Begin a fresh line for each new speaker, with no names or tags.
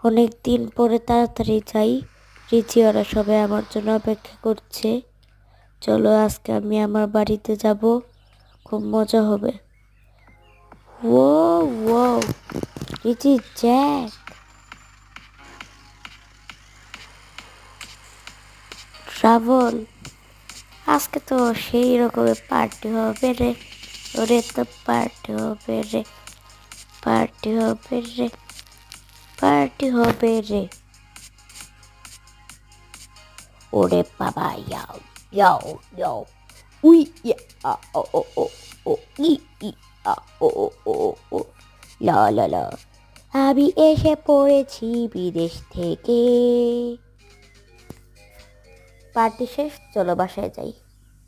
অনেক দিন পরে তাড়াতাড়ি যাই। রিচি ওরা সবাই আমার জন্য অপেক্ষা করছে। চলো আজকে আমি আমার বাড়িতে যাব, খুব মজা হবে। ও ও রিচি জ্যাক, ট্রাভেল, আজকে তো সেই রকমের পার্টি হবে রে। ওরে তো পার্টি হবে রে, পার্টি হবে রে, পার্টি হবে রে। ওরে বাবা, ইয়াও ইয়াও ইয়াও, উই ইয়া ও ও ও ও ই ই ও ও ও ও লা লা লা, আমি এসে পড়েছি বিদেশ থেকে। পার্টি শেষ, চলো বাসায় যাই।